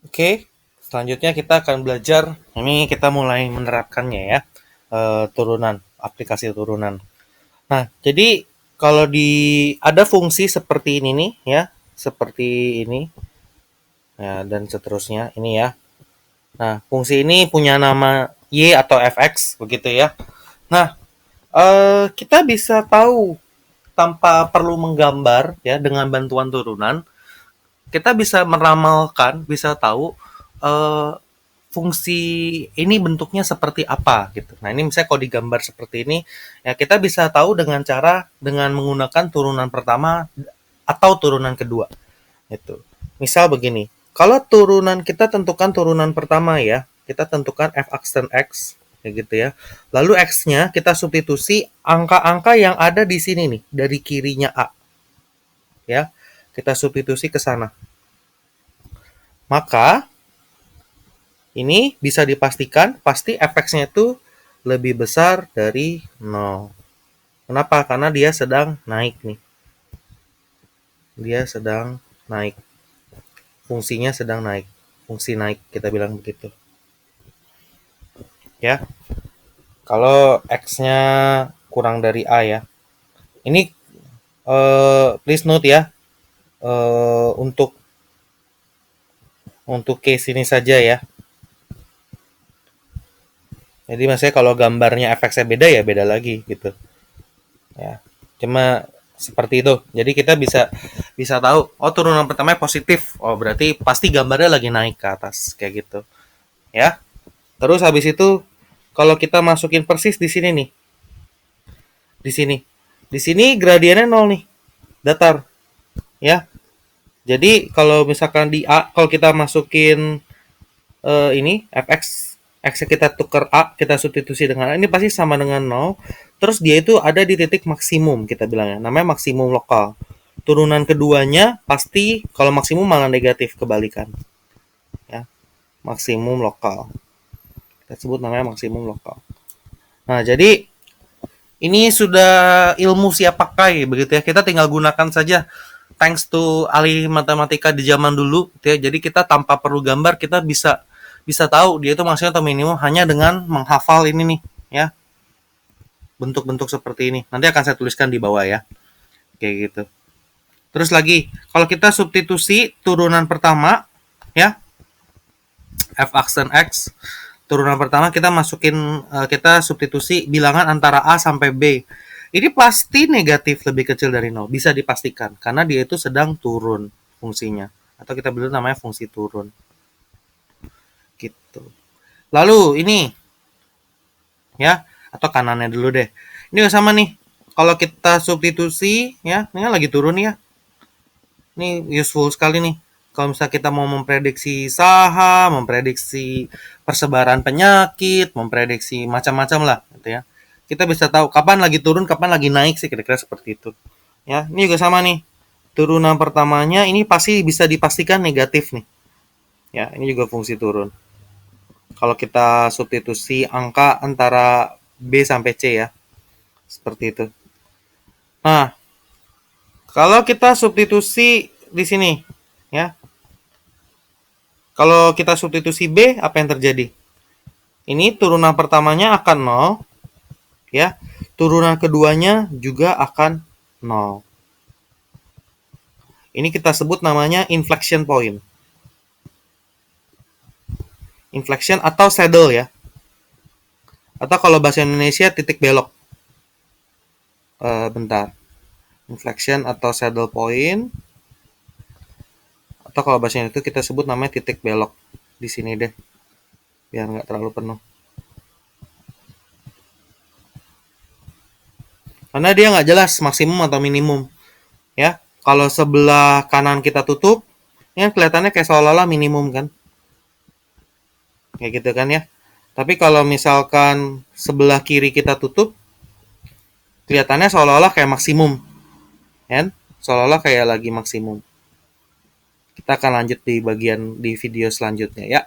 Oke, selanjutnya kita akan belajar. Ini kita mulai menerapkannya ya, turunan, aplikasi turunan. Nah, jadi kalau ada fungsi seperti ini nih ya, seperti ini ya dan seterusnya ini ya. Nah, fungsi ini punya nama y atau fx begitu ya. Nah, kita bisa tahu tanpa perlu menggambar ya dengan bantuan turunan, kita bisa meramalkan, bisa tahu eh, fungsi ini bentuknya seperti apa gitu. Nah, ini misalnya kalau digambar seperti ini, ya kita bisa tahu dengan menggunakan turunan pertama atau turunan kedua. Itu. Misal begini, kalau kita tentukan turunan pertama ya, kita tentukan f(x) dan x kayak gitu ya. Lalu x-nya kita substitusi angka-angka yang ada di sini nih, dari kirinya a ya. Kita substitusi ke sana. Maka ini bisa dipastikan pasti fx-nya itu lebih besar dari 0. Kenapa? Karena dia sedang naik nih. Dia sedang naik. Fungsinya sedang naik. Fungsi naik kita bilang begitu. Ya. Kalau x-nya kurang dari a ya. Ini please note ya. Untuk case ini saja ya. Jadi maksudnya kalau gambarnya fx-nya beda ya beda lagi gitu. Ya. Cuma seperti itu. Jadi kita bisa bisa tahu, oh turunan pertama positif. Oh berarti pasti gambarnya lagi naik ke atas kayak gitu. Ya. Terus habis itu kalau kita masukin persis di sini nih. Di sini. Di sini gradiennya 0 nih. Datar. Ya. Jadi kalau misalkan di A, kalau kita masukin ini fx x kita tukar a, kita substitusi dengan a, ini pasti sama dengan 0. Terus dia itu ada di titik maksimum kita bilangnya, namanya maksimum lokal. Turunan keduanya pasti kalau maksimum malah negatif, kebalikan ya, maksimum lokal kita sebut namanya maksimum lokal. Nah jadi ini sudah ilmu siap pakai begitu ya, kita tinggal gunakan saja thanks to ahli matematika di zaman dulu gitu ya. Jadi kita tanpa perlu gambar kita bisa bisa tahu dia itu maksudnya atau minimum hanya dengan menghafal ini nih ya, bentuk-bentuk seperti ini. Nanti akan saya tuliskan di bawah ya. Kayak gitu. Terus lagi, kalau kita substitusi turunan pertama ya, f aksen x, turunan pertama kita masukin kita substitusi bilangan antara a sampai b. Ini pasti negatif lebih kecil dari 0, bisa dipastikan karena dia itu sedang turun fungsinya atau kita bilang namanya fungsi turun. Gitu. Lalu ini ya, atau kanannya dulu deh. Ini sama nih. Kalau kita substitusi ya, ini kan lagi turun ya. Ini useful sekali nih. Kalau misalnya kita mau memprediksi saham, memprediksi persebaran penyakit, memprediksi macam-macam lah gitu ya. Kita bisa tahu kapan lagi turun, kapan lagi naik sih, kira-kira seperti itu. Ya, ini juga sama nih. Turunan pertamanya ini pasti bisa dipastikan negatif nih. Ya, ini juga fungsi turun. Kalau kita substitusi angka antara B sampai C ya. Seperti itu. Nah, kalau kita substitusi di sini ya. Kalau kita substitusi B, apa yang terjadi? Ini turunan pertamanya akan 0 ya. Turunan keduanya juga akan 0. Ini kita sebut namanya inflection point. Inflection atau saddle ya. Atau kalau bahasa Indonesia titik belok. Bentar. Inflection atau saddle point. Atau kalau bahasa itu kita sebut namanya titik belok. Di sini deh. Biar nggak terlalu penuh. Karena dia nggak jelas maksimum atau minimum. Ya, kalau sebelah kanan kita tutup, ya kelihatannya kayak seolah-olah minimum kan. Kayak gitu kan ya. Tapi kalau misalkan sebelah kiri kita tutup, kelihatannya seolah-olah kayak maksimum. Kan? Seolah-olah kayak lagi maksimum. Kita akan lanjut di video selanjutnya ya.